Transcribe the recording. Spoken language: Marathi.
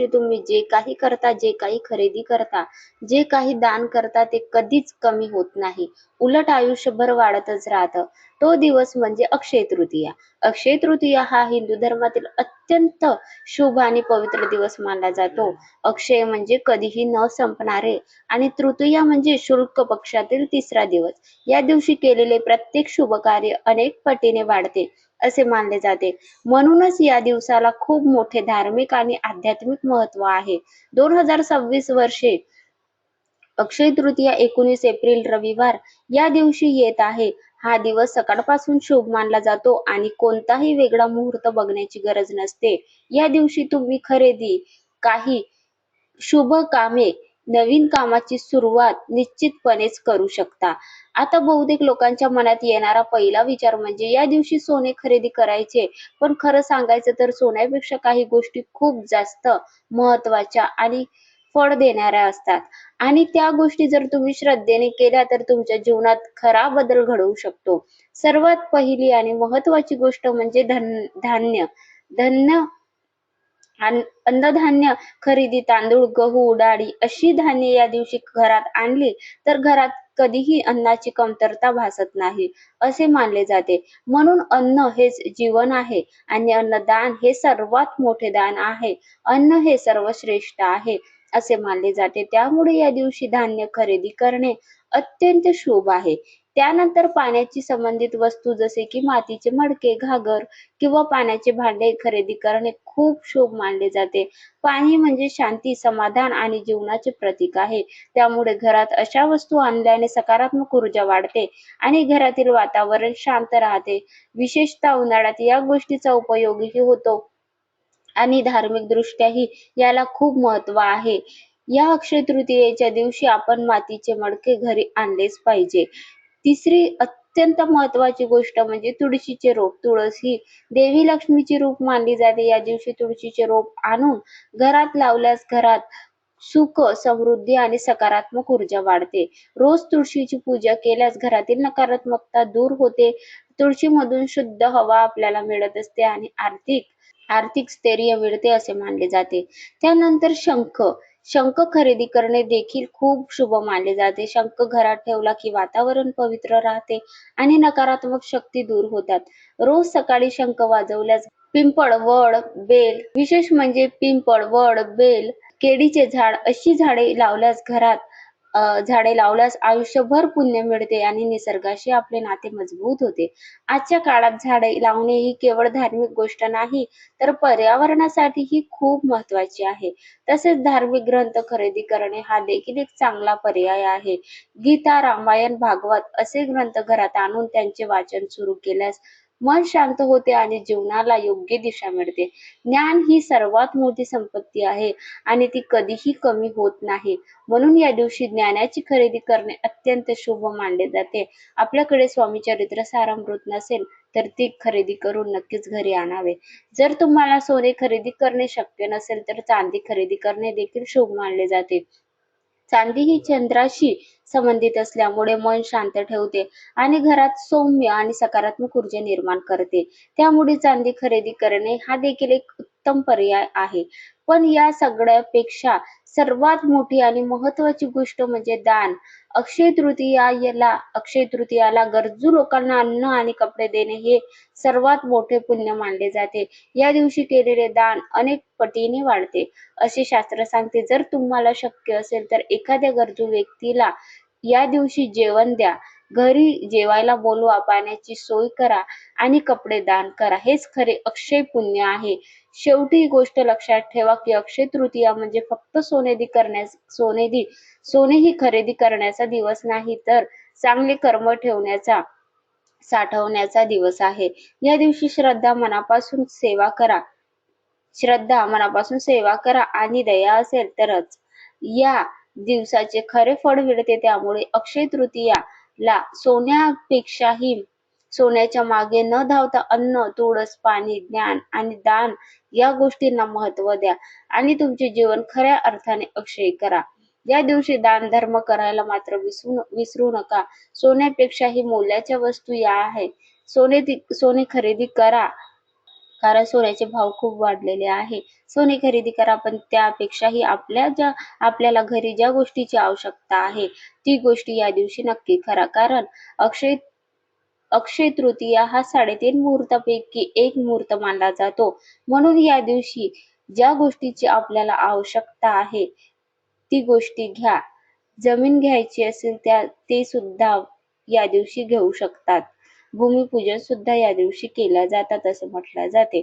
तुम्ही जे काही करता, जे काही खरेदी करता, जे काही दान करता ते कधीच कमी होत नाही. उलट आयुष्यभर वाढतच राहतं. तो दिवस म्हणजे अक्षय तृतीया. अक्षय तृतीया हा हिंदू धर्मातील अत्यंत शुभ आणि पवित्र दिवस मानला जातो. अक्षय म्हणजे कधीही न संपणारे आणि तृतीया म्हणजे शुक्ल पक्षातील तिसरा दिवस. या दिवशी केलेले प्रत्येक शुभ कार्य अनेक पटीने वाढते असे मानले जाते. म्हणूनच या दिवसाला खूप मोठे धार्मिक आणि आध्यात्मिक महत्व आहे. 2026 वर्षे अक्षय तृतीया 19 एप्रिल रविवार या दिवशी येत आहे. हा दिवस सकाळपासून शुभ मानला जातो आणि कोणताही वेगळा मुहूर्त बघण्याची गरज नसते. या दिवशी तुम्ही खरेदी, काही शुभ कामे, नवीन कामाची सुरुवात निश्चितपणेच करू शकता. आता बहुतेक लोकांच्या मनात येणारा पहिला विचार म्हणजे या दिवशी सोने खरेदी करायचे. पण खरं सांगायचं तर सोन्यापेक्षा काही गोष्टी खूप जास्त महत्त्वाच्या आणि फळ देणाऱ्या असतात. आणि त्या गोष्टी जर तुम्ही श्रद्धेने केल्या तर तुमच्या जीवनात खरा बदल घडवू शकतो. सर्वात पहिली आणि महत्त्वाची गोष्ट म्हणजे धान्य. धान्य अन्नधान्य खरेदी. तांदूळ, गहू, डाळी अशी धान्य या दिवशी घरात आणली तर घरात कधीही अन्नाची कमतरता भासत नाही असे मानले जाते. म्हणून अन्न हेच जीवन आहे आणि अन्नदान हे सर्वात मोठे दान आहे. अन्न हे सर्वश्रेष्ठ आहे असे मानले जाते. त्यामुळे या दिवशी धान्य खरेदी करणे अत्यंत शुभ आहे. त्यानंतर पाण्याची संबंधित वस्तू जसे की मातीचे मडके, घागर किंवा पाण्याचे भांडे खरेदी करणे खूप शुभ मानले जाते. पाणी म्हणजे शांती, समाधान आणि जीवनाचे प्रतीक आहे. त्यामुळे घरात अशा वस्तू आणल्याने सकारात्मक ऊर्जा वाढते आणि घरातील वातावरण शांत राहते. विशेषतः उन्हाळ्यात या गोष्टीचा उपयोगही होतो आणि धार्मिक दृष्ट्याही याला खूप महत्त्व आहे. या अक्षय तृतीयेच्या दिवशी आपण मातीचे मडके घरी आणलेच पाहिजे. तिसरी अत्यंत महत्त्वाची गोष्ट म्हणजे तुळशीचे रोप. तुळस ही देवी लक्ष्मीची रूप मानली जाते. या दिवशी तुळशीचे रोप आणून घरात लावल्यास घरात सुख, समृद्धी आणि सकारात्मक ऊर्जा वाढते. रोज तुळशीची पूजा केल्यास घरातील नकारात्मकता दूर होते. तुळशीमधून शुद्ध हवा आपल्याला मिळत असते आणि आर्थिक आर्थिक स्थैर्य मिळते असे मानले जाते. त्यानंतर शंख. शंख खरेदी करणे देखील खूप शुभ मानले जाते. शंख घरात ठेवला की वातावरण पवित्र राहते आणि नकारात्मक शक्ती दूर होतात. रोज सकाळी शंख वाजवल्यास पिंपळ, वड, बेल, विशेष म्हणजे पिंपळ, वड, बेल, केळीचे झाड अशी झाडे लावल्यास आयुष्यभर पुण्य मिळते आणि निसर्गाशी आपले नाते मजबूत होते. आजच्या काळात झाडे लावणे ही केवळ धार्मिक गोष्ट नाही तर पर्यावरणासाठीही खूप महत्त्वाची आहे. तसेच धार्मिक ग्रंथ खरेदी करणे हा देखील एक चांगला पर्याय आहे. गीता, रामायण, भागवत असे ग्रंथ घरात आणून त्यांचे वाचन सुरू केल्यास मन शांत होते आणि जीवनाला योग्य दिशा मिळते. ज्ञान ही सर्वात मोठी संपत्ती आहे आणि ती कधीही कमी होत नाही. म्हणून या दिवशी ज्ञानाची खरेदी करणे अत्यंत शुभ मानले जाते. आपल्याकडे स्वामी चरित्र सारामृत नसेल तर ती खरेदी करून नक्कीच घरी आणावे. जर तुम्हाला सोने खरेदी करणे शक्य नसेल तर चांदी खरेदी करणे देखील शुभ मानले जाते. चांदी ही चंद्राशी संबंधित असल्यामुळे मन शांत ठेवते आणि घरात सौम्य आणि सकारात्मक ऊर्जा निर्माण करते. त्यामुळे चांदी खरेदी करणे हा देखील एक उत्तम पर्याय आहे. पण या सगळ्यापेक्षा सर्वात मोठी आणि महत्त्वाची गोष्ट म्हणजे दान. अक्षय तृतीयाला गरजू लोकांना अन्न आणि कपडे देणे हे सर्वात मोठे पुण्य मानले जाते. या दिवशी केलेले दान अनेक पटीने वाढते असे शास्त्र सांगते. जर तुम्हाला शक्य असेल तर एखाद्या गरजू व्यक्तीला या दिवशी जेवण द्या, घरी जेवायला बोलवा, पाण्याची सोय करा आणि कपडे दान करा. हेच खरे अक्षय पुण्य आहे. शेवटी ही गोष्ट लक्षात ठेवा की अक्षय तृतीया म्हणजे फक्त सोने ही खरेदी करण्याचा दिवस नाही तर चांगले कर्म साठवण्याचा दिवस आहे. या दिवशी श्रद्धा मनापासून सेवा करा आणि दया असेल तरच या दिवसाचे खरे फळ मिळते. त्यामुळे अक्षय तृतीयाला सोन्याच्या मागे न धावता अन्न, तुळस, पाणी, ज्ञान आणि दान या गोष्टींना महत्त्व द्या आणि तुमचे जीवन खऱ्या अर्थाने अक्षय करा. या दिवशी दान धर्म करायला मात्र विसरू नका. सोन्यापेक्षाही मोलाच्या वस्तू या आहे. सोने खरेदी करा कारण सोन्याचे भाव खूप वाढलेले आहे. सोने खरेदी करा, पण त्यापेक्षाही आपल्याला घरी ज्या गोष्टीची आवश्यकता आहे, ती गोष्टी या दिवशी नक्की करा. कारण अक्षय अक्षय तृतीया हा 3.5 मुहूर्तापैकी एक मुहूर्त मानला जातो. म्हणून या दिवशी ज्या गोष्टीची आपल्याला आवश्यकता आहे, ती गोष्टी घ्या. जमीन घ्यायची असेल ते सुद्धा या दिवशी घेऊ शकतात. भूमिपूजन सुद्धा या दिवशी केल्या जातात असे म्हटले जाते.